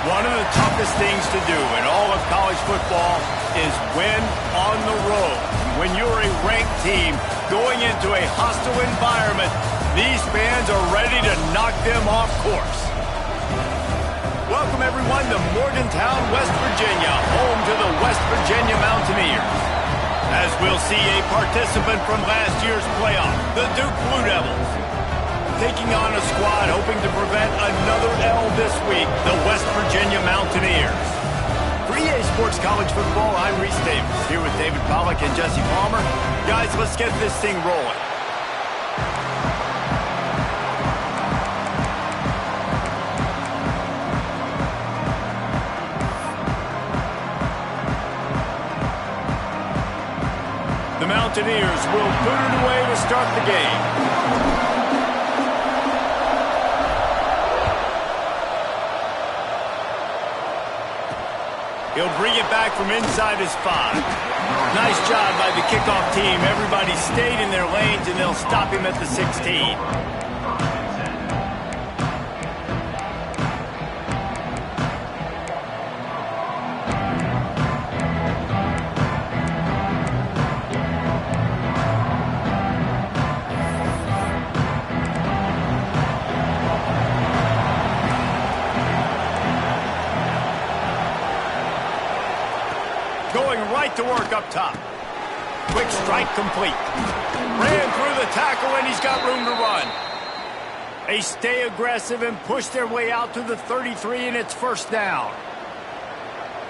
One of the toughest things to do in all of college football is win on the road. When you're a ranked team going into a hostile environment, these fans are ready to knock them off course. Welcome, everyone, to Morgantown, West Virginia, home to the West Virginia Mountaineers. As we'll see a participant from last year's playoff, the Duke Blue Devils. Taking on a squad hoping to prevent another L this week, the West Virginia Mountaineers. For EA Sports College Football, I'm Reese Davis, here with David Pollack and Jesse Palmer. Guys, let's get this thing rolling. The Mountaineers will put it away to start the game. He'll bring it back from inside his 5. Nice job by the kickoff team. Everybody stayed in their lanes, and they'll stop him at the 16. Going right to work up top. Quick strike complete. Ran through the tackle, and he's got room to run. They stay aggressive and push their way out to the 33, and it's first down.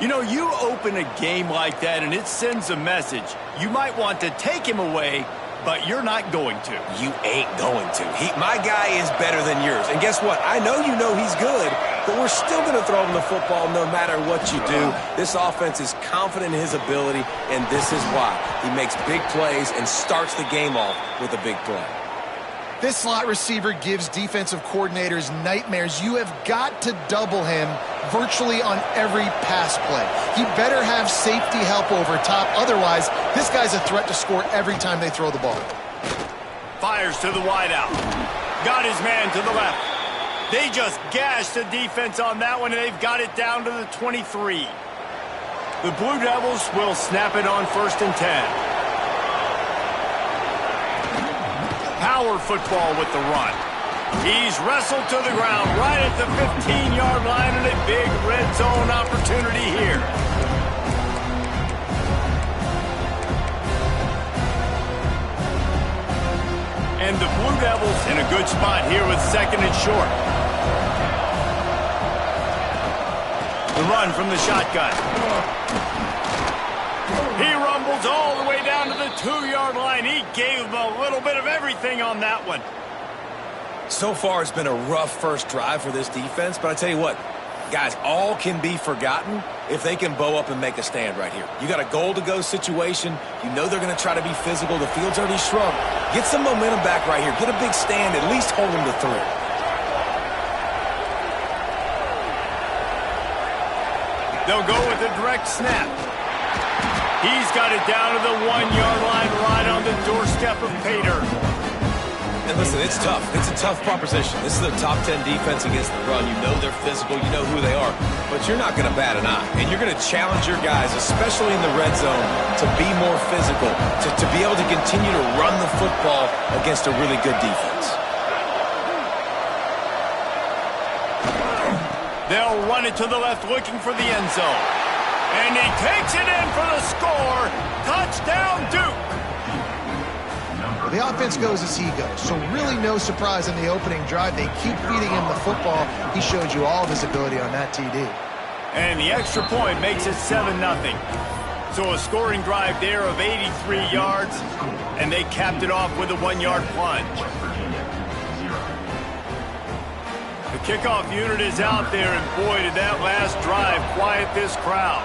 You know, you open a game like that, and it sends a message. You might want to take him away, but you're not going to. You ain't going to. My guy is better than yours. And guess what? I know you know he's good, but we're still going to throw him the football no matter what you do. This offense is confident in his ability, and this is why. He makes big plays and starts the game off with a big play. This slot receiver gives defensive coordinators nightmares. You have got to double him virtually on every pass play. He better have safety help over top. Otherwise, this guy's a threat to score every time they throw the ball. Fires to the wideout. Got his man to the left. They just gashed the defense on that one, and they've got it down to the 23. The Blue Devils will snap it on 1st and 10. Power football with the run. He's wrestled to the ground right at the 15-yard line, and a big red zone opportunity here. And the Blue Devils in a good spot here with 2nd and short. The run from the shotgun. He rumbles all the way down to the 2-yard line. He gave them a little bit of everything on that one. So far, it's been a rough first drive for this defense, but I tell you what, guys, all can be forgotten if they can bow up and make a stand right here. You got a goal-to-go situation. You know they're going to try to be physical. The field's already shrunk. Get some momentum back right here. Get a big stand. At least hold them to 3. They'll go with a direct snap. He's got it down to the 1-yard line right on the doorstep of Pater. And listen, it's tough. It's a tough proposition. This is a top 10 defense against the run. You know they're physical. You know who they are. But you're not going to bat an eye. And you're going to challenge your guys, especially in the red zone, to be more physical, to be able to continue to run the football against a really good defense. They'll run it to the left looking for the end zone. And he takes it in for the score. Touchdown, Duke. Well, the offense goes as he goes, so really no surprise in the opening drive. They keep feeding him the football. He showed you all of his ability on that TD. And the extra point makes it 7-0. So a scoring drive there of 83 yards, and they capped it off with a 1-yard plunge. The kickoff unit is out there, and boy, did that last drive quiet this crowd.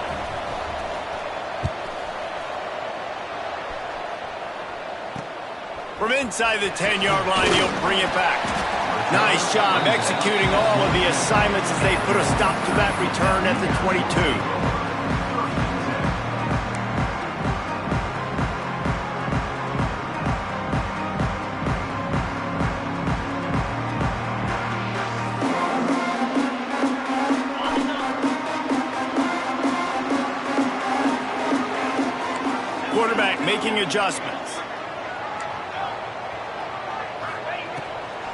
From inside the 10-yard line, he'll bring it back. Nice job executing all of the assignments as they put a stop to that return at the 22. making adjustments.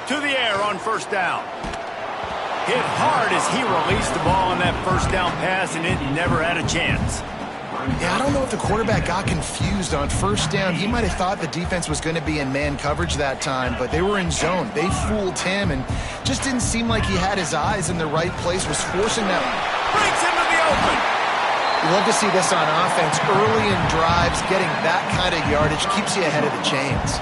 To the air on first down. Hit hard as he released the ball on that first down pass, and it never had a chance. Yeah, I don't know if the quarterback got confused on first down. He might have thought the defense was going to be in man coverage that time, but they were in zone. They fooled him and just didn't seem like he had his eyes in the right place, was forcing them. Breaks into the open. You love to see this on offense. Early in drives, getting that kind of yardage keeps you ahead of the chains.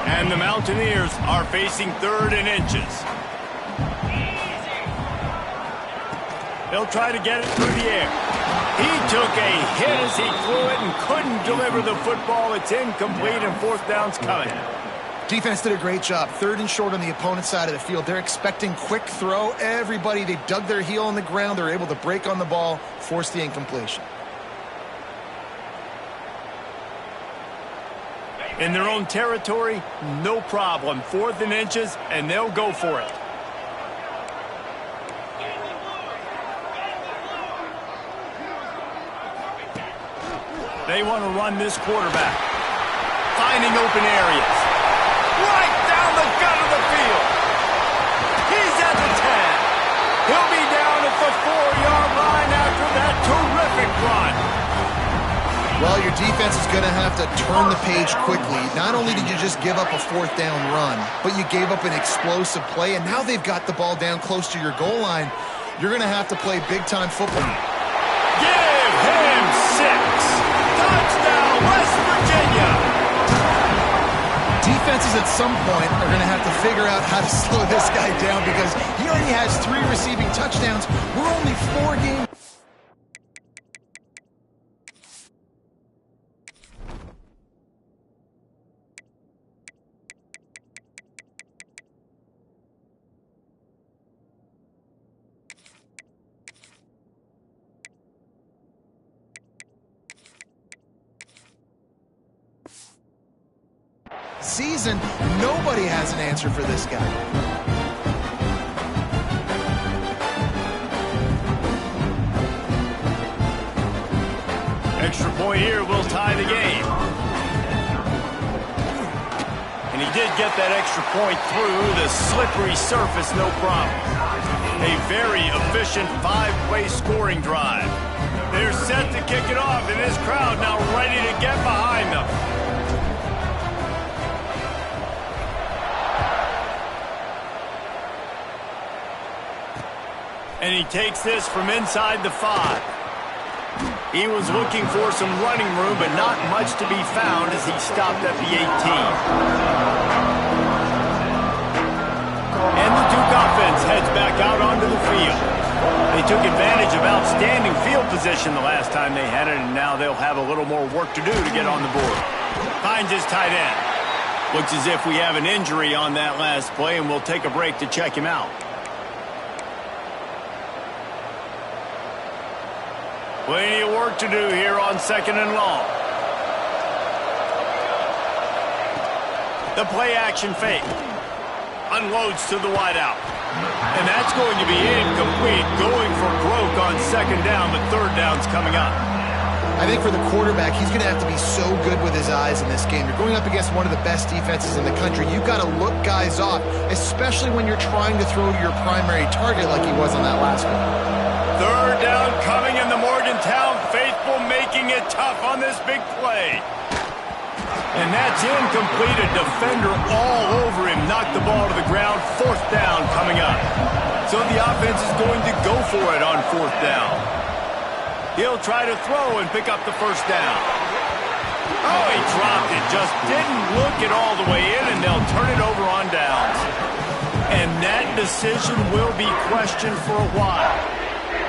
And the Mountaineers are facing 3rd and inches. They'll try to get it through the air. He took a hit as he threw it and couldn't deliver the football. It's incomplete, and 4th down's coming. Defense did a great job. 3rd and short on the opponent's side of the field. They're expecting quick throw. Everybody, they dug their heel on the ground. They're able to break on the ball, force the incompletion. In their own territory, no problem. 4th and inches, and they'll go for it. They want to run this quarterback. Finding open areas. Right down the gut of the field. He's at the 10. He'll be down at the 4-yard line after that terrific run. Well, your defense is going to have to turn the page quickly. Not only did you just give up a 4th down run, but you gave up an explosive play, and now they've got the ball down close to your goal line. You're going to have to play big-time football. Give him 6. Touchdown, West Virginia! Defenses at some point are going to have to figure out how to slow this guy down because he already has 3 receiving touchdowns. We're only 4 games. Season, nobody has an answer for this guy. Extra point here will tie the game. And he did get that extra point through the slippery surface, no problem. A very efficient 5-play scoring drive. They're set to kick it off, and this crowd now ready to get behind them. And he takes this from inside the 5. He was looking for some running room, but not much to be found as he stopped at the 18. And the Duke offense heads back out onto the field. They took advantage of outstanding field position the last time they had it, and now they'll have a little more work to do to get on the board. Finds his tight end. Looks as if we have an injury on that last play, and we'll take a break to check him out. Plenty of work to do here on 2nd and long. The play action fake. Unloads to the wideout. And that's going to be incomplete. Going for broke on 2nd down, but 3rd down's coming up. I think for the quarterback, he's going to have to be so good with his eyes in this game. You're going up against one of the best defenses in the country. You've got to look guys off, especially when you're trying to throw to your primary target like he was on that last one. 3rd down coming in the Morgantown faithful, making it tough on this big play. And that's incomplete. A defender all over him. Knocked the ball to the ground. 4th down coming up. So the offense is going to go for it on 4th down. He'll try to throw and pick up the 1st down. Oh, he dropped it. Just didn't look it all the way in, and they'll turn it over on downs. And that decision will be questioned for a while.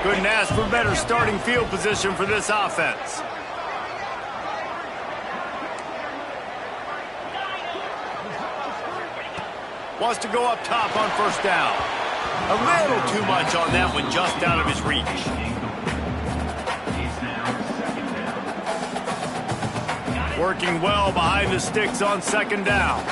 Couldn't ask for better starting field position for this offense. Wants to go up top on 1st down. A little too much on that one, just out of his reach. Working well behind the sticks on 2nd down.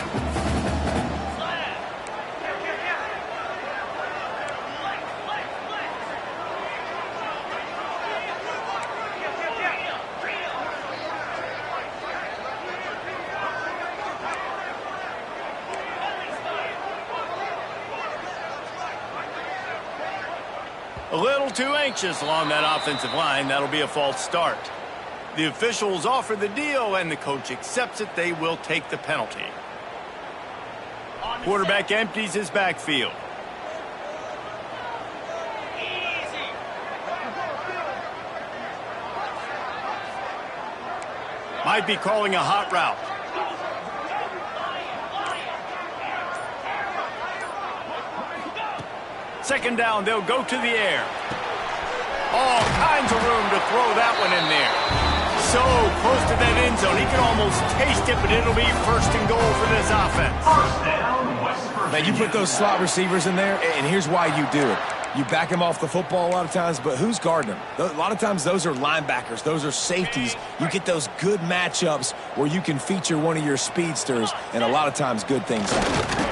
A little too anxious along that offensive line. That'll be a false start. The officials offer the deal, and the coach accepts it. They will take the penalty. Quarterback empties his backfield. Might be calling a hot route. Second down, they'll go to the air. All kinds of room to throw that one in there. So close to that end zone, he can almost taste it, but it'll be first and goal for this offense. Now, you put those slot receivers in there, and here's why you do it. You back them off the football a lot of times, but who's guarding them? A lot of times those are linebackers. Those are safeties. You get those good matchups where you can feature one of your speedsters, and a lot of times good things happen.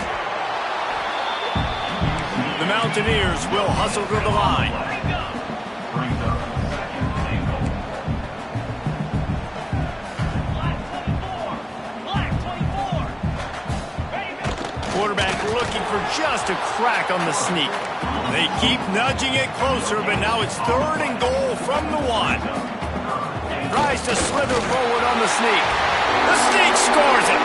The Mountaineers will hustle to the line. Quarterback looking for just a crack on the sneak. They keep nudging it closer, but now it's third and goal from the 1. Tries to slither forward on the sneak. The sneak scores it.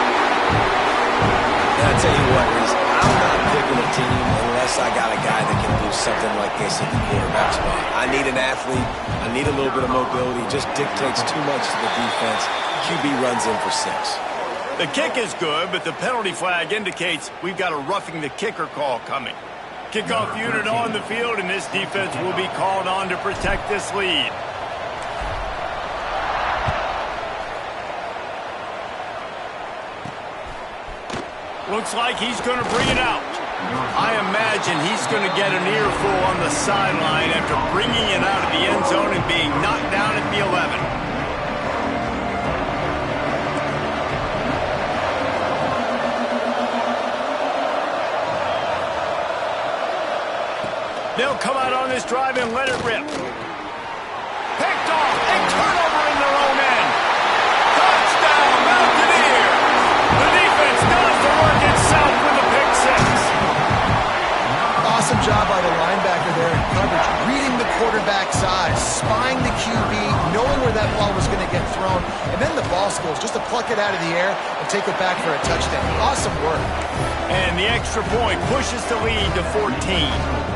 And I tell you what, Reese, I'm not picking a team unless I got a guy that can do something like this at the quarterback spot. I need an athlete. I need a little bit of mobility. Just dictates too much to the defense. QB runs in for 6. The kick is good, but the penalty flag indicates we've got a roughing the kicker call coming. Kickoff unit on the field, and this defense will be called on to protect this lead. Looks like he's going to bring it out. I imagine he's going to get an earful on the sideline after bringing it out of the end zone and being knocked down at the 11. They'll come out on this drive and let it rip. Picked off. A turnover in their own end. Touchdown, Mountaineers. The defense does the work itself with a pick 6. Awesome job by the linebacker there in coverage, reading the quarterback's eyes, spying the QB, knowing where that ball was going to get thrown, and then the ball skills just to pluck it out of the air and take it back for a touchdown. Awesome work. And the extra point pushes the lead to 14.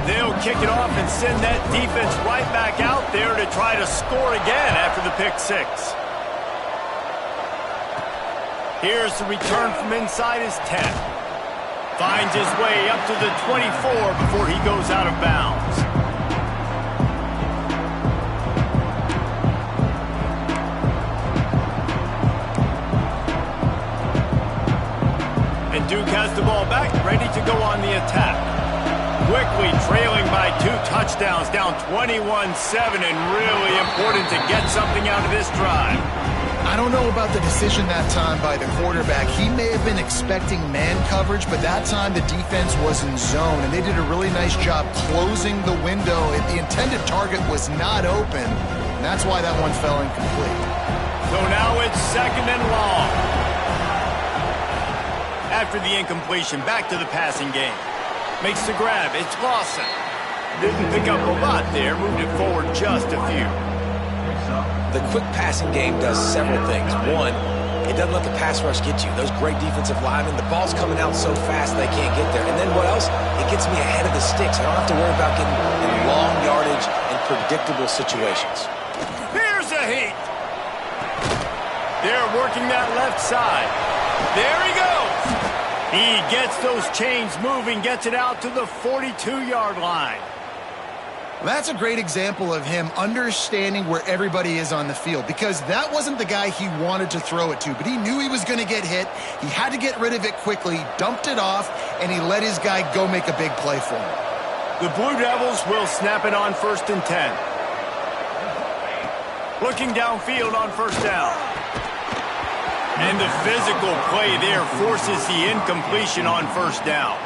They'll kick it off and send that defense right back out there to try to score again after the pick 6. Here's the return from inside his 10. Finds his way up to the 24 before he goes out of bounds. And Duke has the ball back, ready to go on the attack. Quickly trailing by 2 touchdowns, down 21-7, and really important to get something out of this drive. I don't know about the decision that time by the quarterback. He may have been expecting man coverage, but that time the defense was in zone, and they did a really nice job closing the window. The intended target was not open, and that's why that one fell incomplete. So now it's second and long. After the incompletion, back to the passing game. Makes the grab. It's Lawson. Didn't pick up a lot there. Moved it forward just a few. The quick passing game does several things. One, it doesn't let the pass rush get you. Those great defensive linemen, the ball's coming out so fast they can't get there. And then what else? It gets me ahead of the sticks. I don't have to worry about getting in long yardage and predictable situations. Here's a heat. They're working that left side. There he goes. He gets those chains moving, gets it out to the 42-yard line. That's a great example of him understanding where everybody is on the field, because that wasn't the guy he wanted to throw it to, but he knew he was going to get hit. He had to get rid of it quickly, dumped it off, and he let his guy go make a big play for him. The Blue Devils will snap it on 1st and 10. Looking downfield on 1st down. And the physical play there forces the incompletion on 1st down.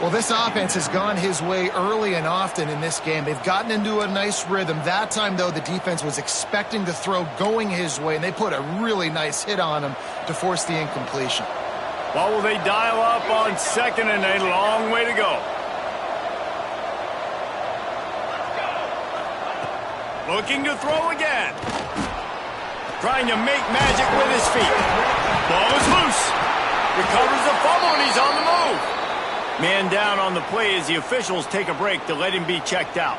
Well, this offense has gone his way early and often in this game. They've gotten into a nice rhythm. That time, though, the defense was expecting the throw going his way, and they put a really nice hit on him to force the incompletion. Well, will they dial up on 2nd and a long way to go? Looking to throw again. Trying to make magic with his feet. Ball is loose. Recovers the fumble, and he's on the move. Man down on the play as the officials take a break to let him be checked out.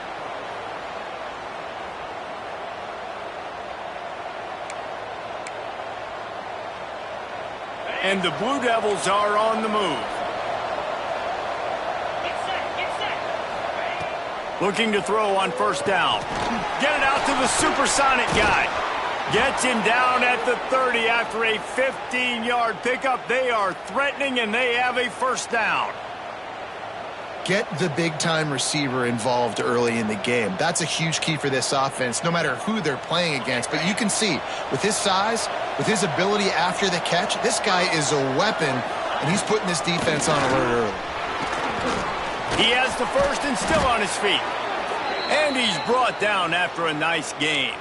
And the Blue Devils are on the move. Looking to throw on first down. Get it out to the supersonic guy. Gets him down at the 30 after a 15-yard pickup. They are threatening, and they have a first down. Get the big-time receiver involved early in the game. That's a huge key for this offense, no matter who they're playing against. But you can see, with his size, with his ability after the catch, this guy is a weapon, and he's putting this defense on alert early. He has the first and still on his feet. And he's brought down after a nice gain.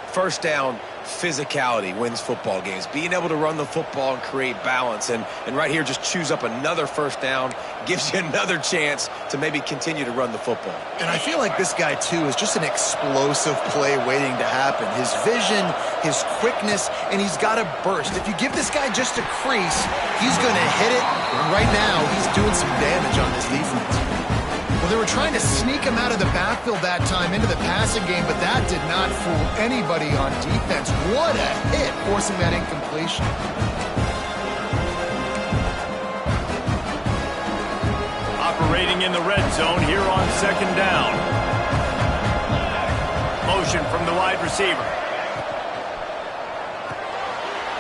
First down, physicality wins football games. Being able to run the football and create balance. And right here, just choose up another first down. Gives you another chance to maybe continue to run the football. And I feel like this guy, too, is just an explosive play waiting to happen. His vision, his quickness, and he's got a burst. If you give this guy just a crease, he's going to hit it. And right now, he's doing some damage on this defense. Well, they were trying to sneak him out of the backfield that time into the passing game, but that did not fool anybody on defense. What a hit, forcing that incompletion. Operating in the red zone here on second down. Motion from the wide receiver.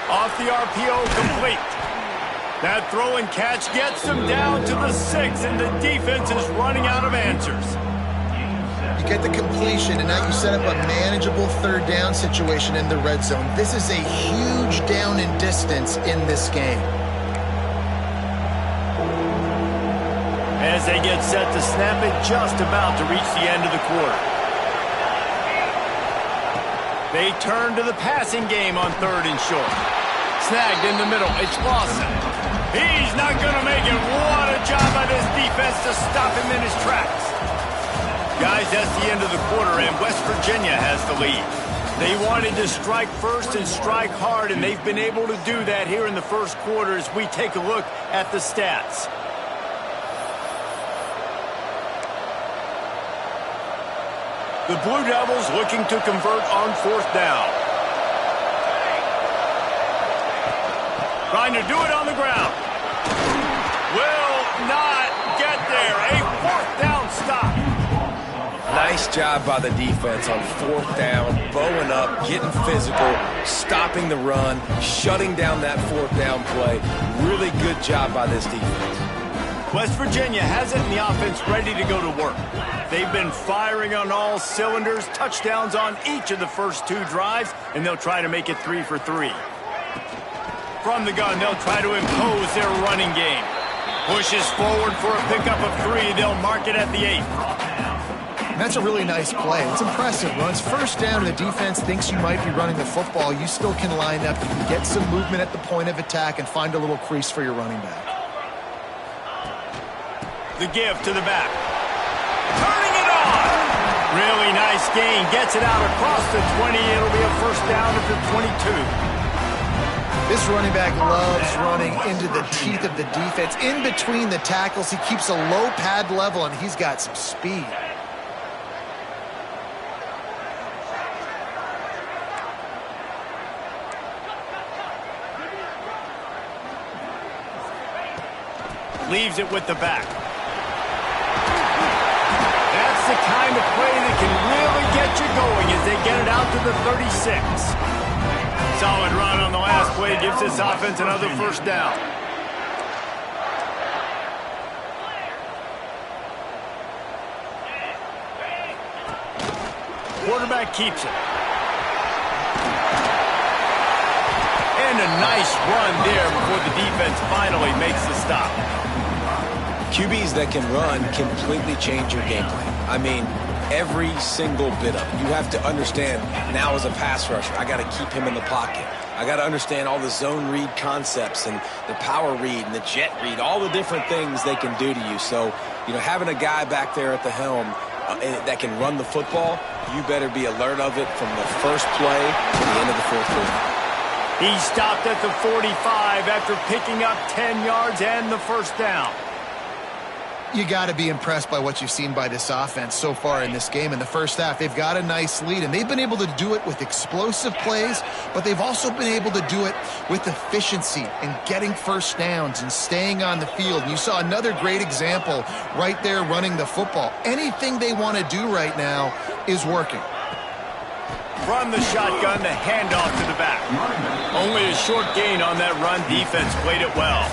Off the RPO, complete. That throw and catch gets them down to the 6, and the defense is running out of answers. You get the completion, and now you set up a manageable third down situation in the red zone. This is a huge down in distance in this game. As they get set to snap it, just about to reach the end of the quarter. They turn to the passing game on third and short. Snagged in the middle, it's Lawson. He's not going to make it. What a job by this defense to stop him in his tracks. Guys, that's the end of the quarter, and West Virginia has the lead. They wanted to strike first and strike hard, and they've been able to do that here in the first quarter as we take a look at the stats. The Blue Devils looking to convert on fourth down. Trying to do it on the ground. Will not get there. A fourth down stop. Nice job by the defense on fourth down, bowing up, getting physical, stopping the run, shutting down that fourth down play. Really good job by this defense. West Virginia has it in the offense ready to go to work. They've been firing on all cylinders, touchdowns on each of the first two drives, and they'll try to make it 3 for 3. From the gun, they'll try to impose their running game. Pushes forward for a pickup of 3. They'll mark it at the 8. That's a really nice play. It's impressive. Once first down and the defense thinks you might be running the football, you still can line up. You can get some movement at the point of attack and find a little crease for your running back. The give to the back. Turning it on. Really nice gain. Gets it out across the 20. It'll be a first down at the 22. This running back loves running into the teeth of the defense. In between the tackles, he keeps a low pad level, and he's got some speed. Leaves it with the back. That's the kind of play that can really get you going as they get it out to the 36. Solid run on the last play gives this offense another first down. Quarterback keeps it. And a nice run there before the defense finally makes the stop. QBs that can run completely change your game plan. I mean, every single bit of it. You have to understand, now as a pass rusher, I got to keep him in the pocket. I got to understand all the zone read concepts and the power read and the jet read, all the different things they can do to you. So, you know, having a guy back there at the helm that can run the football, you better be alert of it from the first play to the end of the fourth quarter. He stopped at the 45 after picking up 10 yards and the first down. You got to be impressed by what you've seen by this offense so far in this game. In the first half, they've got a nice lead, and they've been able to do it with explosive plays, but they've also been able to do it with efficiency and getting first downs and staying on the field. And you saw another great example right there running the football. Anything they want to do right now is working. From the shotgun, the handoff to the back. Only a short gain on that run. Defense played it well.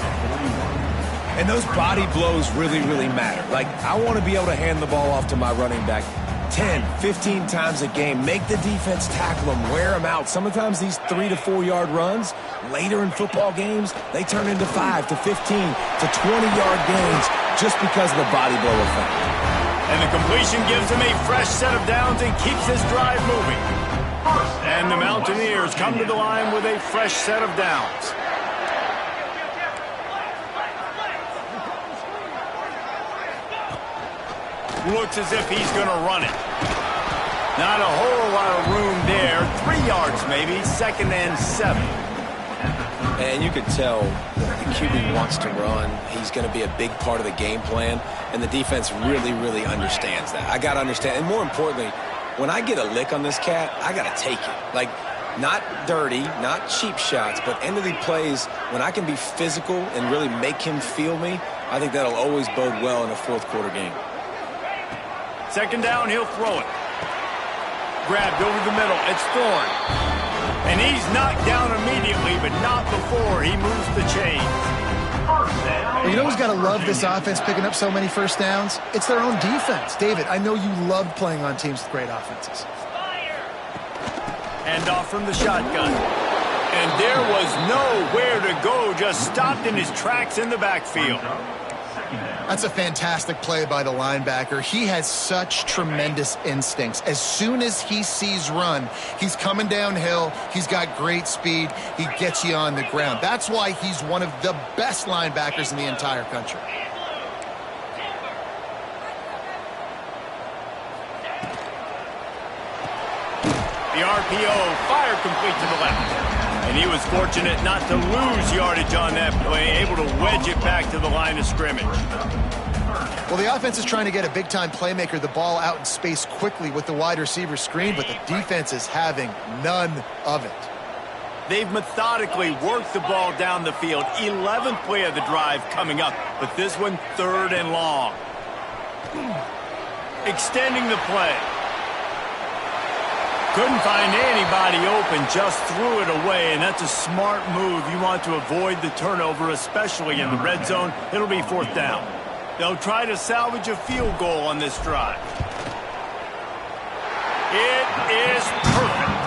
And those body blows really, really matter. Like, I want to be able to hand the ball off to my running back 10, 15 times a game. Make the defense tackle them, wear them out. Sometimes these 3 to 4 yard runs, later in football games, they turn into 5 to 15 to 20-yard gains just because of the body blow effect. And the completion gives him a fresh set of downs and keeps this drive moving. And the Mountaineers come to the line with a fresh set of downs. Looks as if he's going to run it. Not a whole lot of room there. 3 yards maybe, 2nd and 7. And you could tell the QB wants to run. He's going to be a big part of the game plan, and the defense really, really understands that. I got to understand, and more importantly, when I get a lick on this cat, I got to take it. Like, not dirty, not cheap shots, but end of the plays, when I can be physical and really make him feel me, I think that'll always bode well in a fourth quarter game. 2nd down, he'll throw it. Grabbed over the middle. It's Thorne. And he's knocked down immediately, but not before he moves the chains. You know who's got to love this offense picking up so many first downs? It's their own defense. David, I know you loved playing on teams with great offenses. And off from the shotgun. And there was nowhere to go, just stopped in his tracks in the backfield. That's a fantastic play by the linebacker. He has such tremendous instincts. As soon as he sees run, he's coming downhill. He's got great speed. He gets you on the ground. That's why he's one of the best linebackers in the entire country. The RPO fired complete to the left. And he was fortunate not to lose yardage on that play, able to wedge it back to the line of scrimmage. Well, the offense is trying to get a big-time playmaker the ball out in space quickly with the wide receiver screen, but the defense is having none of it. They've methodically worked the ball down the field. 11th play of the drive coming up, but this one 3rd and long. Extending the play. Couldn't find anybody open, just threw it away, and that's a smart move. You want to avoid the turnover, especially in the red zone. It'll be 4th down. They'll try to salvage a field goal on this drive. It is perfect,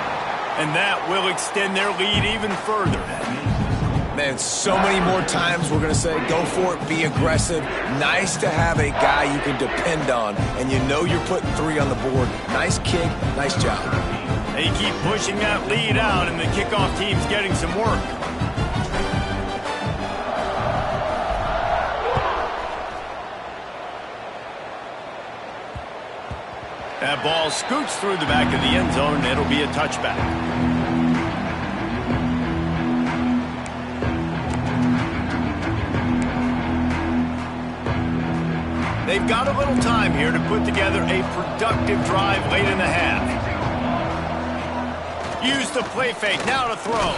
and that will extend their lead even further. Man, so many more times we're going to say, go for it, be aggressive. Nice to have a guy you can depend on, and you know you're putting 3 on the board. Nice kick, nice job. They keep pushing that lead out, and the kickoff team's getting some work. That ball scoots through the back of the end zone, and it'll be a touchback. They've got a little time here to put together a productive drive late in the half. Use the play fake, now to throw.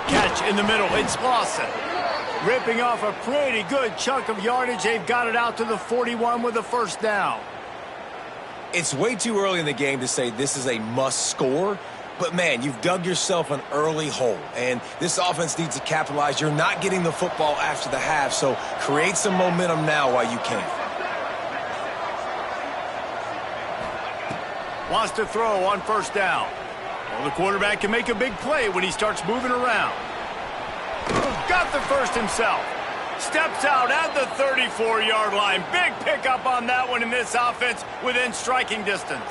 Catch in the middle, it's Lawson. Ripping off a pretty good chunk of yardage. They've got it out to the 41 with a 1st down. It's way too early in the game to say this is a must score, but man, you've dug yourself an early hole, and this offense needs to capitalize. You're not getting the football after the half, so create some momentum now while you can. Wants to throw on 1st down. Well, the quarterback can make a big play when he starts moving around. Got the first himself. Steps out at the 34-yard line. Big pickup on that one in this offense within striking distance.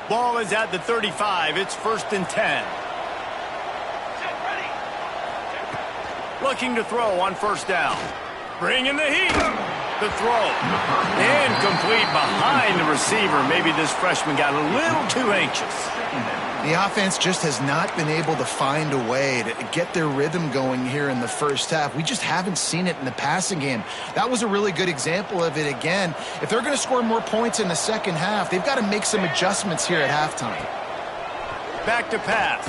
Ball is at the 35. It's 1st and 10. Looking to throw on 1st down. Bringing the heat. The throw. Incomplete behind the receiver. Maybe this freshman got a little too anxious. The offense just has not been able to find a way to get their rhythm going here in the first half. We just haven't seen it in the passing game. That was a really good example of it again. If they're going to score more points in the second half, they've got to make some adjustments here at halftime. Back to pass.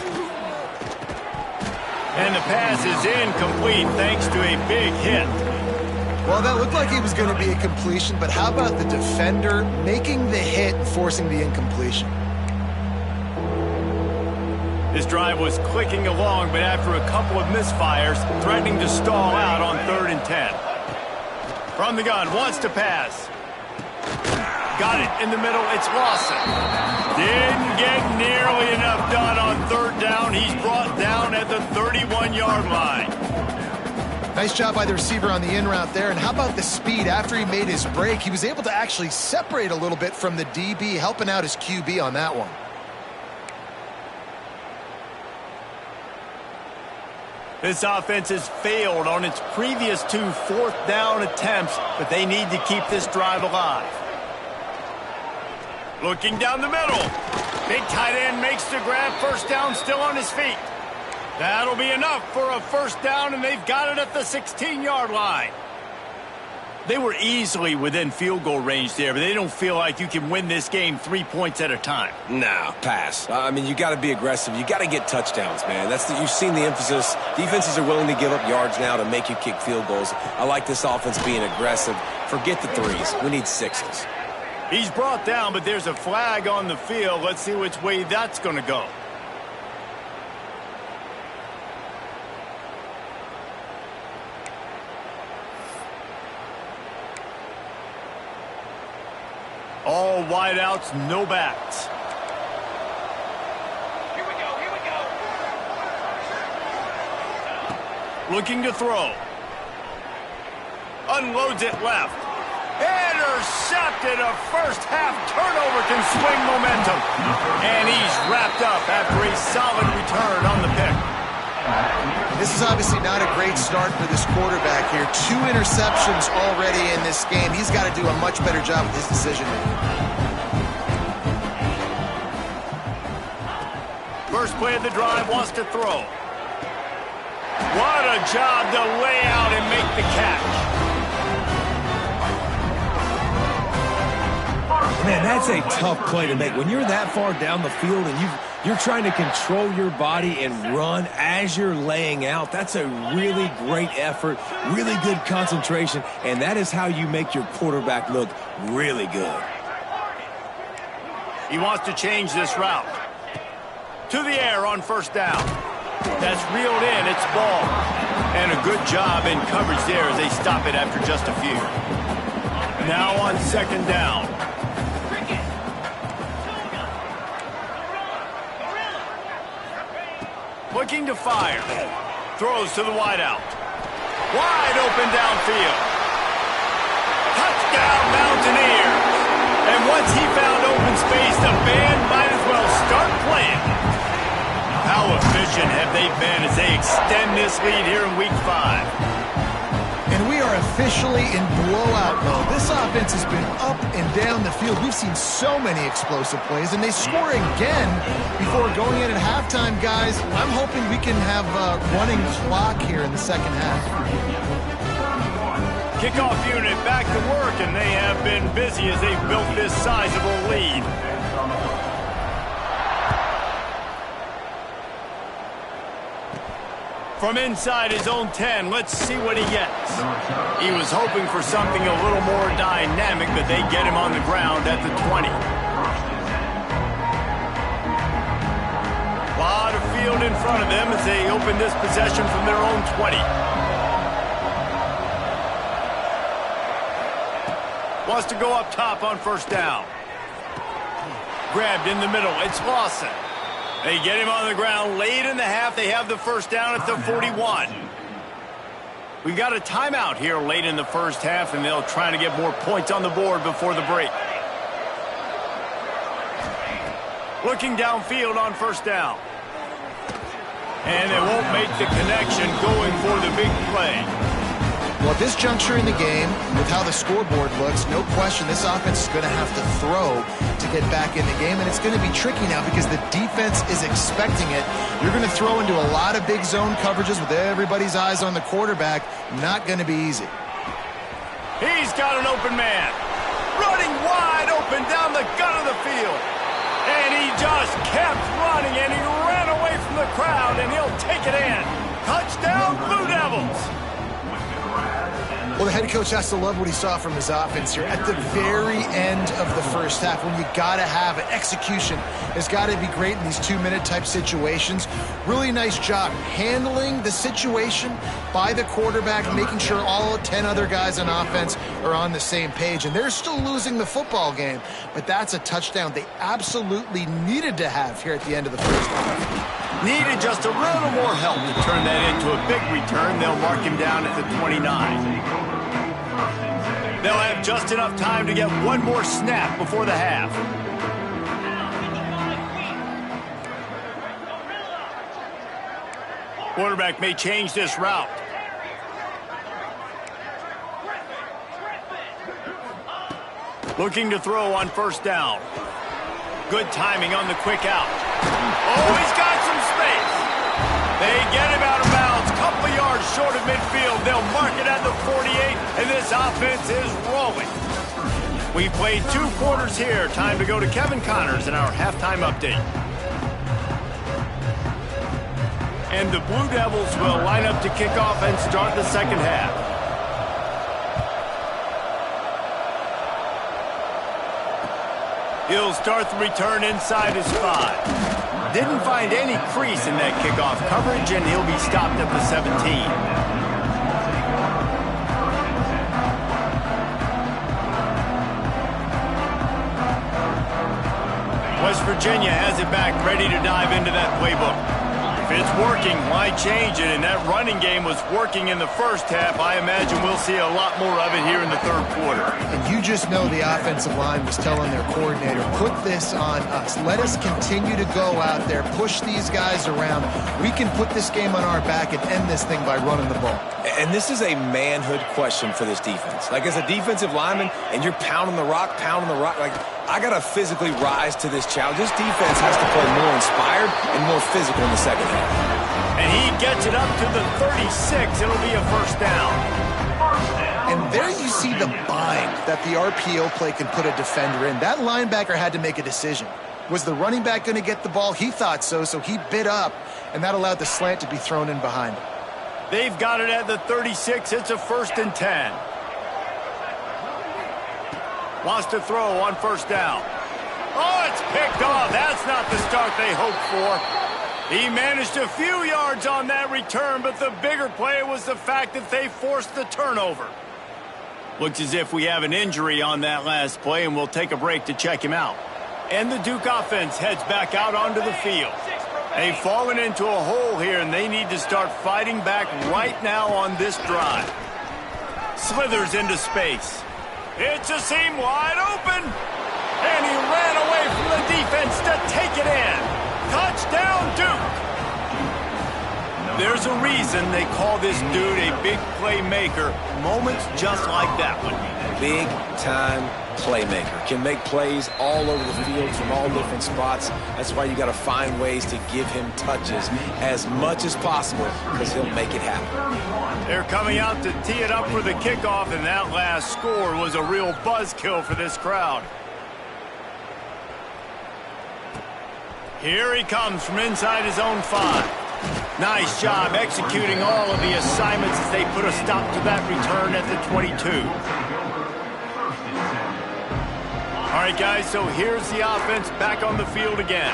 And the pass is incomplete thanks to a big hit. Well, that looked like it was going to be a completion, but how about the defender making the hit and forcing the incompletion? This drive was clicking along, but after a couple of misfires, threatening to stall out on 3rd and 10. From the gun, wants to pass. Got it in the middle, it's Lawson. Didn't get nearly enough done on 3rd down. He's brought down at the 31-yard line. Nice job by the receiver on the in route there. And how about the speed? After he made his break, he was able to actually separate a little bit from the DB, helping out his QB on that one. This offense has failed on its previous 2 4th down attempts, but they need to keep this drive alive. Looking down the middle. Big tight end makes the grab. 1st down, still on his feet. That'll be enough for a 1st down, and they've got it at the 16-yard line. They were easily within field goal range there, but they don't feel like you can win this game 3 points at a time. Nah, pass. I mean, you got to be aggressive. You got to get touchdowns, man. You've seen the emphasis. Defenses are willing to give up yards now to make you kick field goals. I like this offense being aggressive. Forget the 3s. We need 6s. He's brought down, but there's a flag on the field. Let's see which way that's going to go. All wideouts, no backs. Here we go, here we go. Looking to throw. Unloads it left. Intercepted. A first-half turnover can swing momentum. And he's wrapped up after a solid return on the pick. This is obviously not a great start for this quarterback here. 2 interceptions already in this game. He's got to do a much better job with his decision-making. First play of the drive, wants to throw. What a job to lay out and make the catch. Man, that's a tough play to make. When you're that far down the field and you're trying to control your body and run as you're laying out, that's a really great effort, really good concentration, and that is how you make your quarterback look really good. He wants to change this route. To the air on 1st down. That's reeled in, it's ball. And a good job in coverage there as they stop it after just a few. Now on 2nd down. Looking to fire. Throws to the wideout. Wide open downfield. Touchdown Mountaineers. And once he found open space, the band might as well start playing. How efficient have they been as they extend this lead here in Week 5? And we are officially in blowout mode. This offense has been up and down the field. We've seen so many explosive plays, and they score again before going in at halftime, guys. I'm hoping we can have a running clock here in the second half. Kickoff unit back to work, and they have been busy as they've built this sizable lead. From inside his own 10, let's see what he gets. He was hoping for something a little more dynamic, but they get him on the ground at the 20. A lot of field in front of them as they open this possession from their own 20. Wants to go up top on 1st down. Grabbed in the middle, it's Lawson. They get him on the ground late in the half. They have the 1st down at the 41. We've got a timeout here late in the first half, and they'll try to get more points on the board before the break. Looking downfield on 1st down. And they won't make the connection going for the big play. Well, at this juncture in the game, with how the scoreboard looks, no question this offense is going to have to throw to get back in the game, and it's going to be tricky now because the defense is expecting it. You're going to throw into a lot of big zone coverages with everybody's eyes on the quarterback. Not going to be easy. He's got an open man. Running wide open down the gut of the field. And he just kept running, and he ran away from the crowd, and he'll take it in. Touchdown, Blue Devils. Well, the head coach has to love what he saw from his offense here at the very end of the first half, when you got to have it. Execution has got to be great in these 2-minute type situations. Really nice job handling the situation by the quarterback, making sure all 10 other guys on offense are on the same page. And they're still losing the football game, but that's a touchdown they absolutely needed to have here at the end of the first half. Needed just a little more help to turn that into a big return. They'll mark him down at the 29. They'll have just enough time to get one more snap before the half. Quarterback may change this route. Looking to throw on first down. Good timing on the quick out. Oh, he's got some space. They get him out of bounds. Couple of yards short of midfield. They'll mark it at the 48, and this offense is rolling. We've played 2 quarters here. Time to go to Kevin Connors in our halftime update. And the Blue Devils will line up to kick off and start the second half. He'll start the return inside his 5. Didn't find any crease in that kickoff coverage, and he'll be stopped at the 17. West Virginia has it back, ready to dive into that playbook. If it's working, why change it? And that running game was working in the first half. I imagine we'll see a lot more of it here in the third quarter. And you just know the offensive line was telling their coordinator, put this on us. Let us continue to go out there, push these guys around. We can put this game on our back and end this thing by running the ball. And this is a manhood question for this defense. Like, as a defensive lineman, and you're pounding the rock, like, I got to physically rise to this challenge. This defense has to play more inspired and more physical in the second half. And he gets it up to the 36. It'll be a first down. And there you see the bind that the RPO play can put a defender in. That linebacker had to make a decision. Was the running back going to get the ball? He thought so, so he bit up, and that allowed the slant to be thrown in behind him. They've got it at the 36. It's a 1st and 10. Wants to throw on first down. Oh, it's picked off. That's not the start they hoped for. He managed a few yards on that return, but the bigger play was the fact that they forced the turnover. Looks as if we have an injury on that last play, and we'll take a break to check him out. And the Duke offense heads back out onto the field. They've fallen into a hole here, and they need to start fighting back right now on this drive. Slithers into space. It's a seam wide open. And he ran away from the defense to take it in. Touchdown, Duke. There's a reason they call this dude a big playmaker. Moments just like that one. Big-time playmaker. Can make plays all over the field from all different spots. That's why you got to find ways to give him touches as much as possible, because he'll make it happen. They're coming out to tee it up for the kickoff, and that last score was a real buzzkill for this crowd. Here he comes from inside his own 5. Nice job executing all of the assignments as they put a stop to that return at the 22. All right, guys, so here's the offense back on the field again.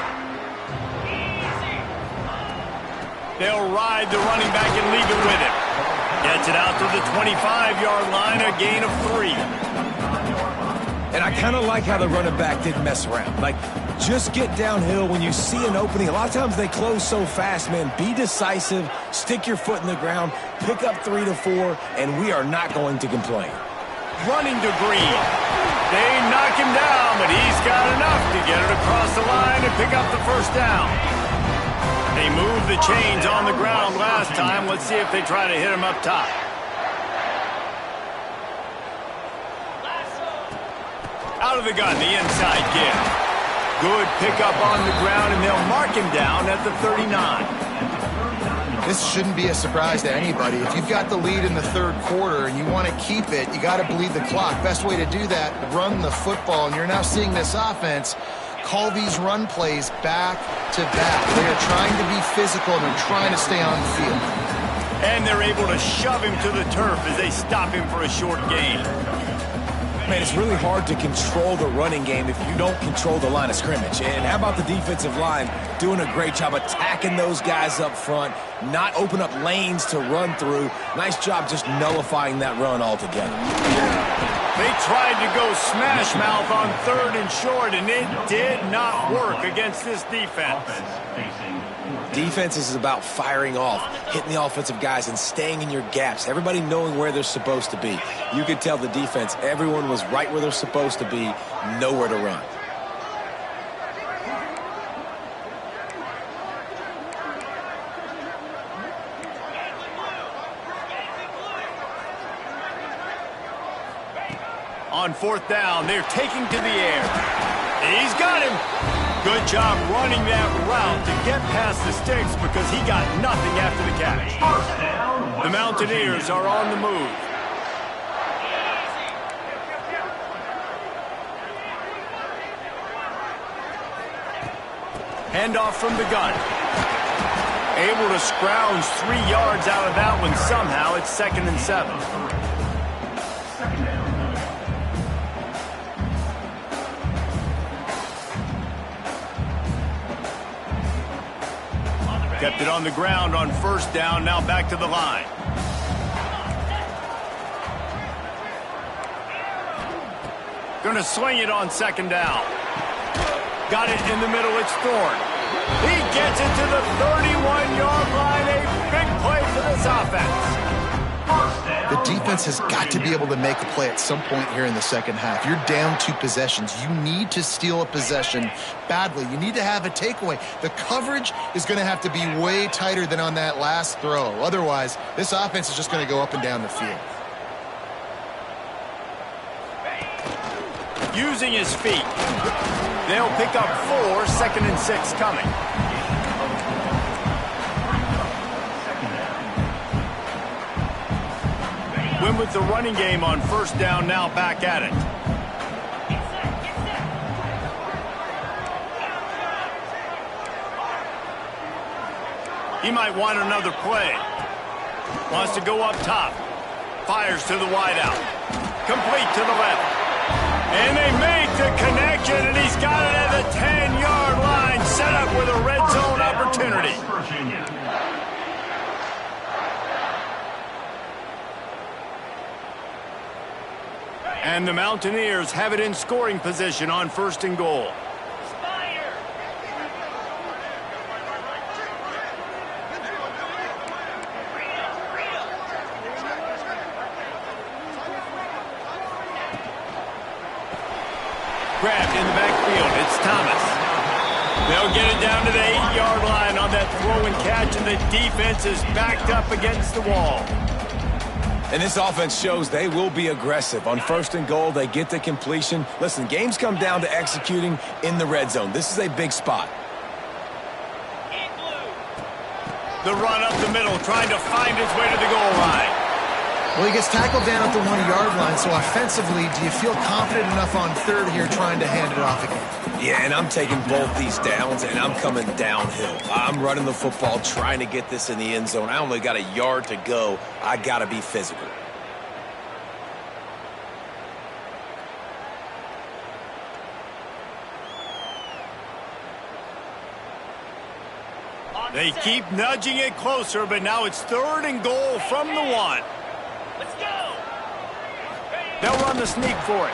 They'll ride the running back and leave it with him. Gets it out to the 25-yard line, a gain of 3. And I kind of like how the running back didn't mess around. Like, just get downhill when you see an opening. A lot of times they close so fast, man. Be decisive, stick your foot in the ground, pick up 3 to 4, and we are not going to complain. Running to Green. They knock him down, but he's got enough to get it across the line and pick up the first down. They moved the chains on the ground last time. Let's see if they try to hit him up top. Out of the gun, the inside give. Good pickup on the ground, and they'll mark him down at the 39. This shouldn't be a surprise to anybody. If you've got the lead in the third quarter and you want to keep it, you got to bleed the clock. Best way to do that, run the football. And you're now seeing this offense call these run plays back to back. They are trying to be physical, and they're trying to stay on the field. And they're able to shove him to the turf as they stop him for a short gain. Man, it's really hard to control the running game if you don't control the line of scrimmage. And how about the defensive line doing a great job attacking those guys up front, not open up lanes to run through. Nice job just nullifying that run altogether. They tried to go smash mouth on 3rd and short, and it did not work against this defense. Defense is about firing off, hitting the offensive guys, and staying in your gaps. Everybody knowing where they're supposed to be. You could tell the defense, everyone was right where they're supposed to be, nowhere to run. On 4th down, they're taking to the air. He's got him. Good job running that route to get past the sticks because he got nothing after the catch. The Mountaineers are on the move. Handoff from the gun. Able to scrounge 3 yards out of that one somehow. It's 2nd and 7. Kept it on the ground on 1st down, now back to the line. Gonna swing it on 2nd down. Got it in the middle, it's Thorne. He gets it to the 31-yard line, a big play for this offense. The defense has got to be able to make a play at some point here in the second half. You're down 2 possessions. You need to steal a possession badly. You need to have a takeaway. The coverage is going to have to be way tighter than on that last throw. Otherwise, this offense is just going to go up and down the field. Using his feet. They'll pick up 4, 2nd and 6 coming. Win with the running game on 1st down, now back at it. He might want another play. Wants to go up top. Fires to the wideout. Complete to the left. And they make the connection, and he's got it at the 10-yard line, set up with a red zone opportunity. And the Mountaineers have it in scoring position on 1st and goal. Grabbed in the backfield. It's Thomas. They'll get it down to the 8-yard line on that throw and catch, and the defense is backed up against the wall. And this offense shows they will be aggressive. On 1st and goal, they get the completion. Listen, games come down to executing in the red zone. This is a big spot. The run up the middle, trying to find his way to the goal line. Well, he gets tackled down at the 1-yard line, so offensively, do you feel confident enough on 3rd here trying to hand it off again? Yeah, and I'm taking both these downs, and I'm coming downhill. I'm running the football, trying to get this in the end zone. I only got a yard to go. I got to be physical. They keep nudging it closer, but now it's 3rd and goal from the 1. Let's go. They'll run the sneak for it.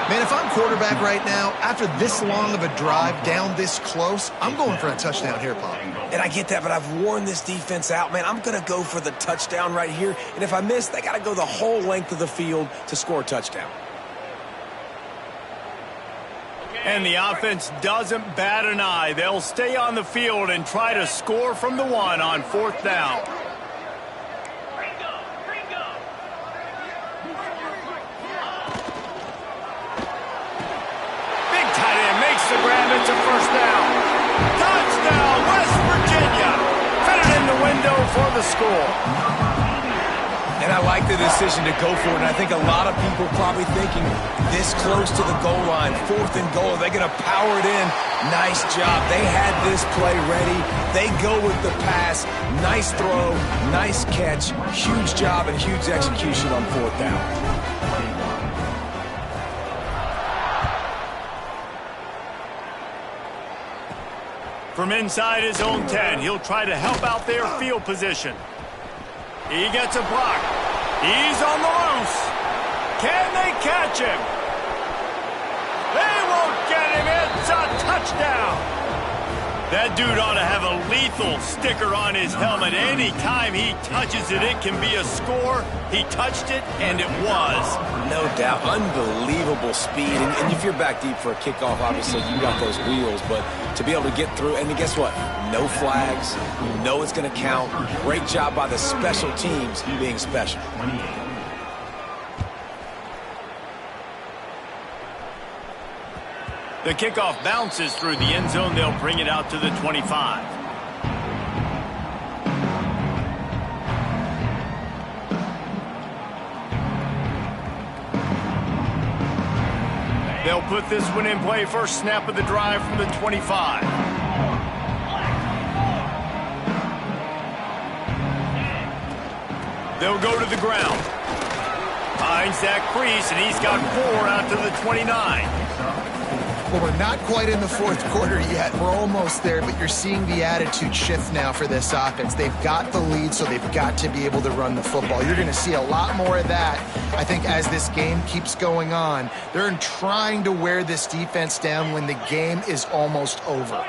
Man, if I'm quarterback right now, after this long of a drive down this close, I'm going for a touchdown here, Pop. And I get that, but I've worn this defense out, man. I'm going to go for the touchdown right here. And if I miss, they got to go the whole length of the field to score a touchdown. And the offense doesn't bat an eye. They'll stay on the field and try to score from the 1 on 4th down. for the score. And I like the decision to go for it, and I think a lot of people probably thinking this close to the goal line, 4th and goal, they're going to power it in. Nice job. They had this play ready. They go with the pass. Nice throw, nice catch, huge job and huge execution on 4th down. From inside his own 10, he'll try to help out their field position. He gets a block. He's on the loose. Can they catch him? They won't get him. It's a touchdown. That dude ought to have a lethal sticker on his helmet. Anytime he touches it, it can be a score. He touched it, and it was. No doubt. Unbelievable speed. And if you're back deep for a kickoff, obviously you got those wheels. But to be able to get through, and guess what? No flags. You know it's going to count. Great job by the special teams being special. The kickoff bounces through the end zone. They'll bring it out to the 25. They'll put this one in play. First snap of the drive from the 25. They'll go to the ground. Finds that crease, and he's got 4 out to the 29. Well, we're not quite in the 4th quarter yet. We're almost there, but you're seeing the attitude shift now for this offense. They've got the lead, so they've got to be able to run the football. You're going to see a lot more of that, I think, as this game keeps going on. They're trying to wear this defense down when the game is almost over.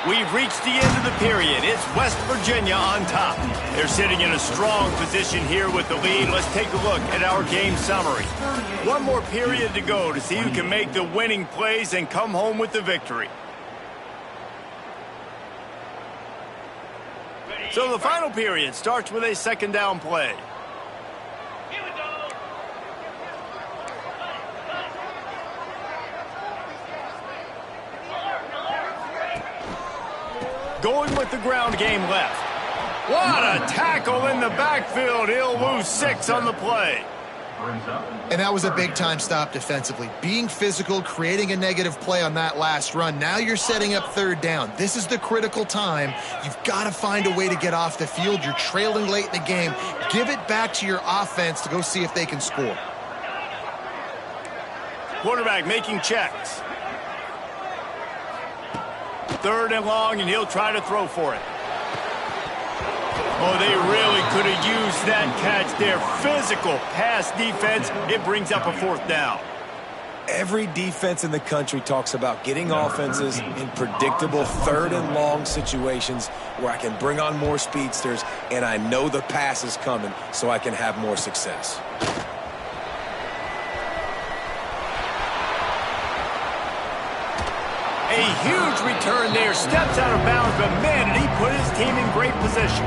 We've reached the end of the period. It's West Virginia on top. They're sitting in a strong position here with the lead. Let's take a look at our game summary. One more period to go to see who can make the winning plays and come home with the victory. So the final period starts with a 2nd down play. Going with the ground game left. What a tackle in the backfield. He'll lose 6 on the play. And that was a big-time stop defensively. Being physical, creating a negative play on that last run. Now you're setting up 3rd down. This is the critical time. You've got to find a way to get off the field. You're trailing late in the game. Give it back to your offense to go see if they can score. Quarterback making checks. 3rd and long, and he'll try to throw for it. Oh, they really could have used that catch there. Physical pass defense. It brings up a 4th down. Every defense in the country talks about getting offenses in predictable 3rd and long situations where I can bring on more speedsters, and I know the pass is coming, so I can have more success. A huge return there. Steps out of bounds, but man, did he put his team in great position.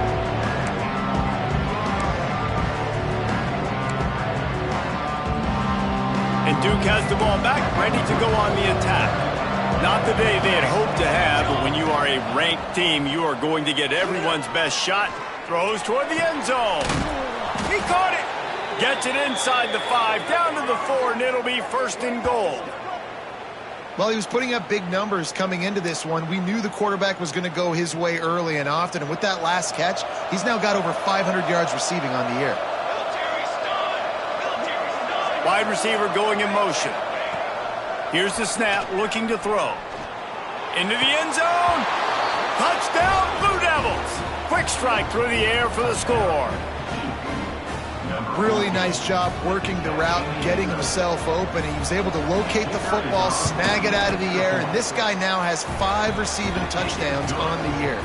And Duke has the ball back, ready to go on the attack. Not the day they had hoped to have, but when you are a ranked team, you are going to get everyone's best shot. Throws toward the end zone. He caught it. Gets it inside the 5, down to the 4, and it'll be 1st and goal. Well, he was putting up big numbers coming into this one. We knew the quarterback was going to go his way early and often. And with that last catch, he's now got over 500 yards receiving on the year. Wide receiver going in motion. Here's the snap, looking to throw. Into the end zone. Touchdown, Blue Devils. Quick strike through the air for the score. Really nice job working the route and getting himself open. He was able to locate the football, snag it out of the air, and this guy now has 5 receiving touchdowns on the year.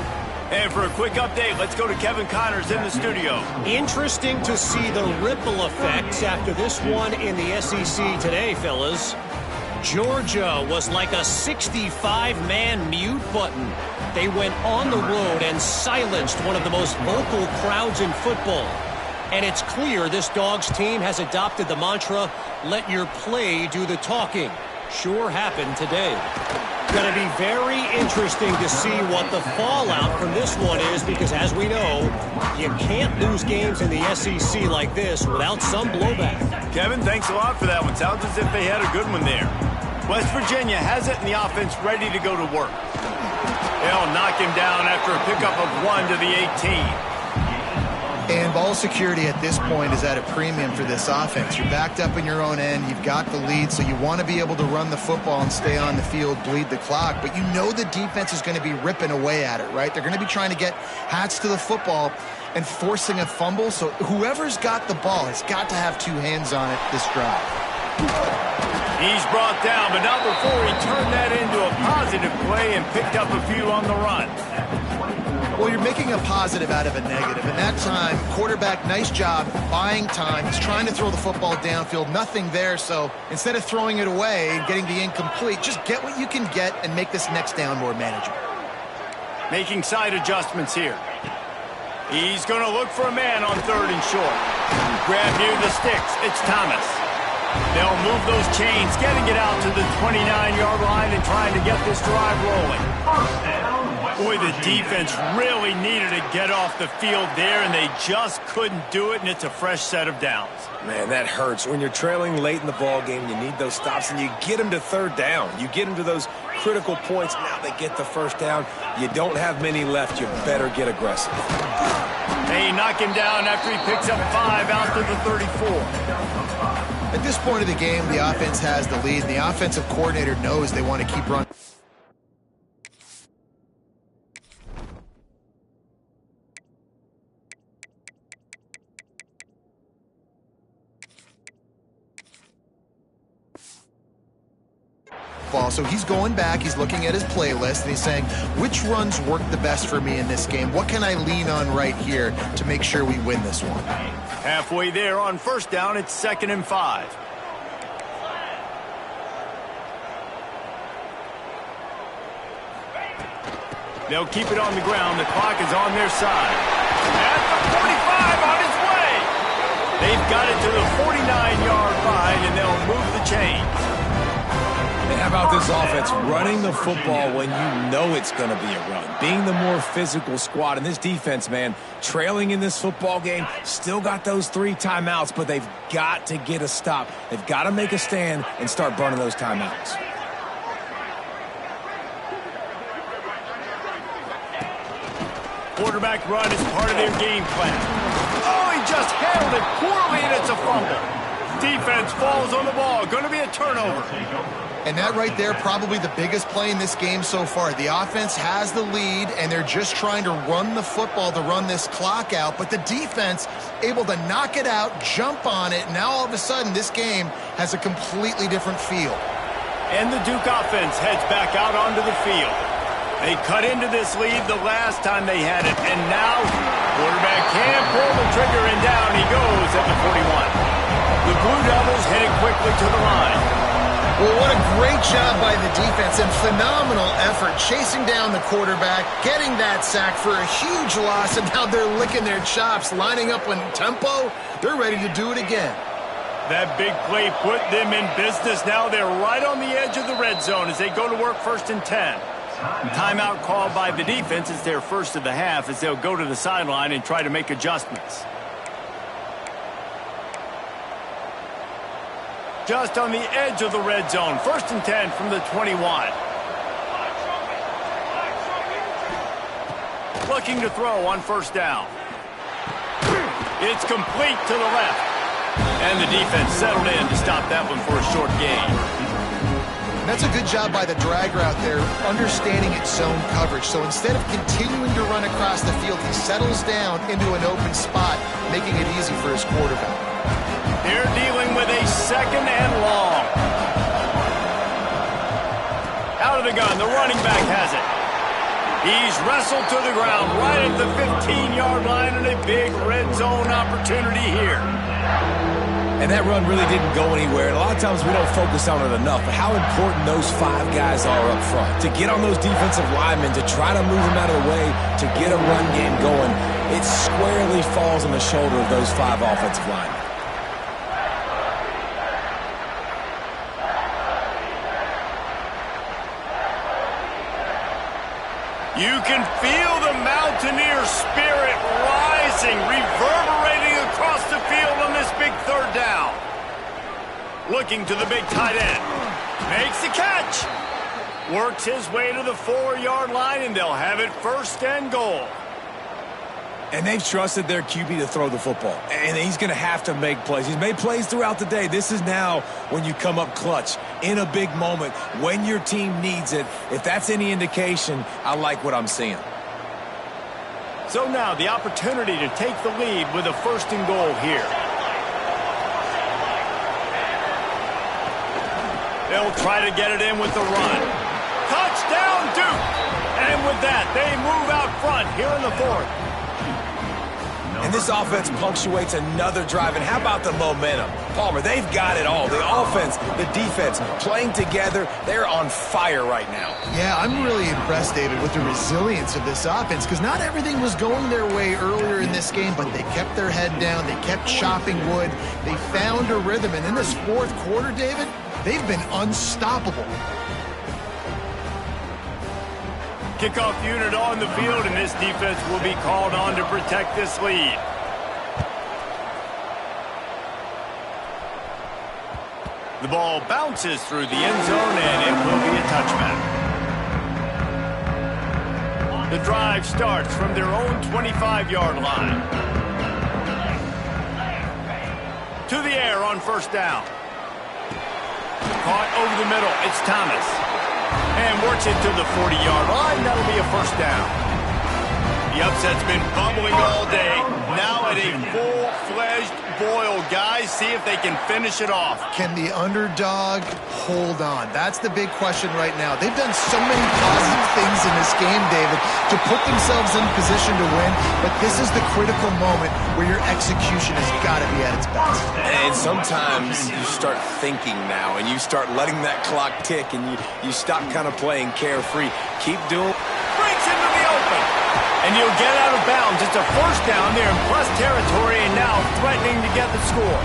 And for a quick update, let's go to Kevin Connors in the studio. Interesting to see the ripple effects after this one in the SEC today, fellas. Georgia was like a 65-man mute button. They went on the road and silenced one of the most vocal crowds in football. And it's clear this Dogs team has adopted the mantra, let your play do the talking. Sure happened today. Going to be very interesting to see what the fallout from this one is, because as we know, you can't lose games in the SEC like this without some blowback. Kevin, thanks a lot for that one. Sounds as if they had a good one there. West Virginia has it, and the offense ready to go to work. They'll knock him down after a pickup of 1 to the 18. And ball security at this point is at a premium for this offense. You're backed up in your own end. You've got the lead, so you want to be able to run the football and stay on the field, bleed the clock. But you know the defense is going to be ripping away at it, right? They're going to be trying to get hats to the football and forcing a fumble. So whoever's got the ball has got to have 2 hands on it this drive. He's brought down, but not before he turned that into a positive play and picked up a few on the run. Well, you're making a positive out of a negative. And that time, quarterback, nice job buying time. He's trying to throw the football downfield. Nothing there. So instead of throwing it away and getting the incomplete, just get what you can get and make this next down more manageable. Making side adjustments here. He's going to look for a man on 3rd and short. Grab near the sticks. It's Thomas. They'll move those chains, getting it out to the 29-yard line and trying to get this drive rolling. Boy, the defense really needed to get off the field there, and they just couldn't do it, and it's a fresh set of downs. Man, that hurts. When you're trailing late in the ball game, you need those stops, and you get them to 3rd down. You get them to those critical points. Now they get the 1st down. You don't have many left. You better get aggressive. They knock him down after he picks up 5 out to the 34. At this point of the game, the offense has the lead, and the offensive coordinator knows they want to keep running. So he's going back, he's looking at his playlist, and he's saying, which runs work the best for me in this game? What can I lean on right here to make sure we win this one? Halfway there on 1st down, it's 2nd and 5. They'll keep it on the ground. The clock is on their side. At the 45 on its way. They've got it to the 49-yard line, and they'll move the chains. How about this offense running the football when you know it's going to be a run? Being the more physical squad. And this defense, man, trailing in this football game, still got those 3 timeouts, but they've got to get a stop. They've got to make a stand and start burning those timeouts. Quarterback run is part of their game plan. Oh, he just handled it poorly, and it's a fumble. Defense falls on the ball. Going to be a turnover. And that right there, probably the biggest play in this game so far. The offense has the lead, and they're just trying to run the football to run this clock out. But the defense able to knock it out, jump on it. Now all of a sudden, this game has a completely different feel. And the Duke offense heads back out onto the field. They cut into this lead the last time they had it. And now, quarterback can't pull the trigger, and down he goes at the 41. The Blue Devils heading quickly to the line. Well, what a great job by the defense and phenomenal effort chasing down the quarterback, getting that sack for a huge loss, and now they're licking their chops, lining up in tempo. They're ready to do it again. That big play put them in business. Now they're right on the edge of the red zone as they go to work 1st and 10. Timeout called by the defense. It's their first of the half as they'll go to the sideline and try to make adjustments. Just on the edge of the red zone. 1st and 10 from the 21. Looking to throw on 1st down. It's complete to the left. And the defense settled in to stop that one for a short gain. That's a good job by the drag route there, understanding its zone coverage. So instead of continuing to run across the field, he settles down into an open spot, making it easy for his quarterback. They're dealing with a 2nd and long. Out of the gun, the running back has it. He's wrestled to the ground right at the 15-yard line, and a big red zone opportunity here. And that run really didn't go anywhere. And a lot of times we don't focus on it enough, but how important those 5 guys are up front. To get on those defensive linemen, to try to move them out of the way, to get a run game going. it squarely falls on the shoulder of those 5 offensive linemen. You can feel the Mountaineer spirit rising, reverberating across the field on this big third down. Looking to the big tight end. Makes the catch. Works his way to the 4-yard line, and they'll have it 1st and goal. And they've trusted their QB to throw the football. And he's going to have to make plays. He's made plays throughout the day. This is now when you come up clutch in a big moment when your team needs it. If that's any indication, I like what I'm seeing. So now the opportunity to take the lead with a 1st and goal here. They'll try to get it in with the run. Touchdown, Duke! And with that, they move out front here in the 4th. And this offense punctuates another drive. And how about the momentum? Palmer, they've got it all. The offense, the defense, playing together. They're on fire right now. Yeah, I'm really impressed, David, with the resilience of this offense, because not everything was going their way earlier in this game, but they kept their head down. They kept chopping wood. They found a rhythm. And in this 4th quarter, David, they've been unstoppable. Kickoff unit on the field, and this defense will be called on to protect this lead. The ball bounces through the end zone, and it will be a touchback. The drive starts from their own 25-yard line. To the air on 1st down. Caught over the middle. It's Thomas. And works it to the 40-yard line. That'll be a 1st down. The upset's been bubbling all day. Now at a full-fledged boil. Guys, see if they can finish it off. Can the underdog hold on? That's the big question right now. They've done so many positive things in this game, David, to put themselves in position to win, but this is the critical moment where your execution has got to be at its best. And sometimes you start thinking now, and you start letting that clock tick, and you stop kind of playing carefree. Keep doing. Breaks into the open. And you'll get out of bounds. It's a 1st down there in plus territory, and now threatening to get the score.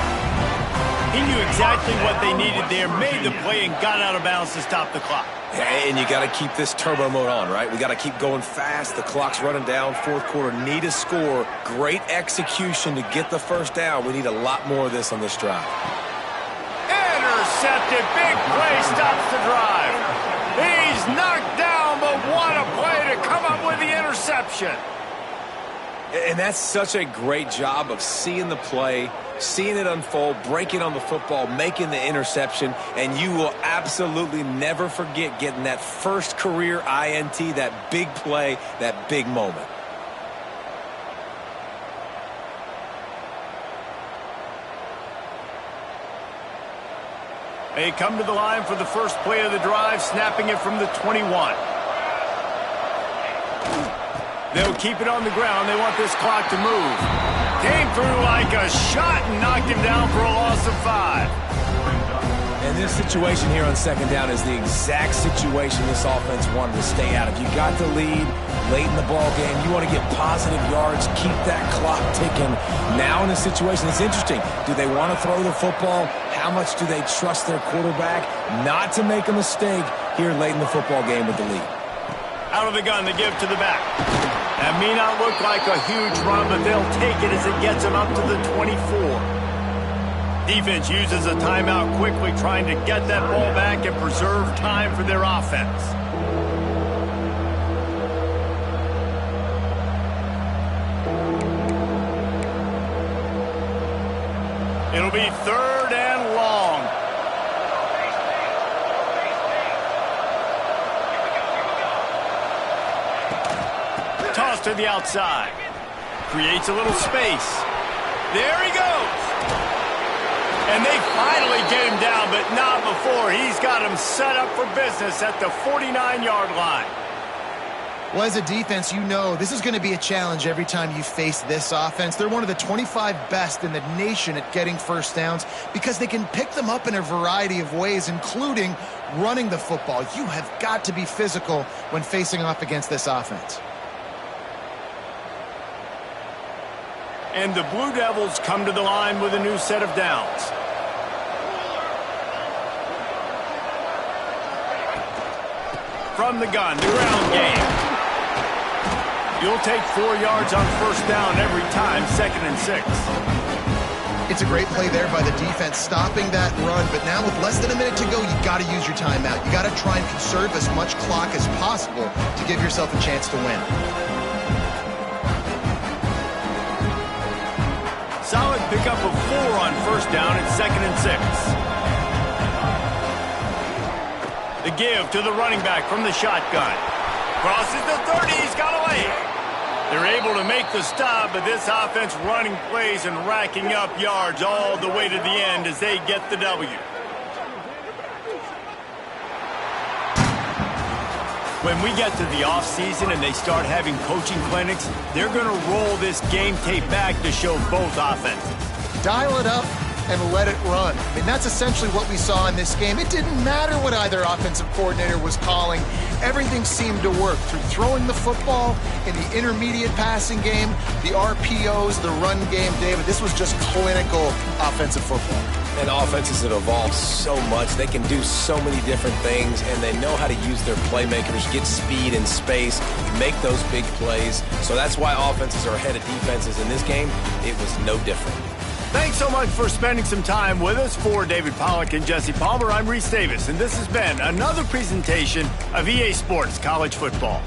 He knew exactly what they needed there, made the play, and got out of bounds to stop the clock. And you got to keep this turbo mode on, right? We got to keep going fast. The clock's running down. 4th quarter, need a score. Great execution to get the 1st down. We need a lot more of this on this drive. Intercepted. Big play stops the drive. He's knocked down, but what a play to come up with the interception. And that's such a great job of seeing the play, seeing it unfold, breaking on the football, making the interception, and you will absolutely never forget getting that 1st career INT, that big play, that big moment. They come to the line for the 1st play of the drive, snapping it from the 21. They'll keep it on the ground. They want this clock to move. Came through like a shot and knocked him down for a loss of 5. And this situation here on 2nd down is the exact situation this offense wanted to stay out of. You got the lead late in the ball game. You want to get positive yards, keep that clock ticking. Now in a situation, it's interesting. Do they want to throw the football? How much do they trust their quarterback not to make a mistake here late in the football game with the lead? Out of the gun, they give to the back. That may not look like a huge run, but they'll take it as it gets them up to the 24. Defense uses a timeout quickly, trying to get that ball back and preserve time for their offense. It'll be 3rd and long. Toss to the outside. Creates a little space. There he goes. And they finally get him down, but not before. He's got him set up for business at the 49-yard line. Well, as a defense, you know this is going to be a challenge every time you face this offense. They're one of the 25 best in the nation at getting 1st downs because they can pick them up in a variety of ways, including running the football. You have got to be physical when facing off against this offense. And the Blue Devils come to the line with a new set of downs. From the gun, the ground game. You'll take 4 yards on first down every time, 2nd and 6. It's a great play there by the defense, stopping that run. But now with less than a minute to go, you got to use your timeout. You got to try and conserve as much clock as possible to give yourself a chance to win. Solid pickup of 4 on first down at 2nd and 6. The give to the running back from the shotgun. Crosses the 30, he's got away. They're able to make the stop, but this offense running plays and racking up yards all the way to the end as they get the W. When we get to the offseason and they start having coaching clinics, they're going to roll this game tape back to show both offenses. Dial it up and let it run. I mean, that's essentially what we saw in this game. It didn't matter what either offensive coordinator was calling. Everything seemed to work through throwing the football in the intermediate passing game, the RPOs, the run game. David, this was just clinical offensive football. And offenses have evolved so much. They can do so many different things, and they know how to use their playmakers, get speed and space, make those big plays. So that's why offenses are ahead of defenses. In this game, it was no different. Thanks so much for spending some time with us. For David Pollack and Jesse Palmer, I'm Reese Davis, and this has been another presentation of EA Sports College Football.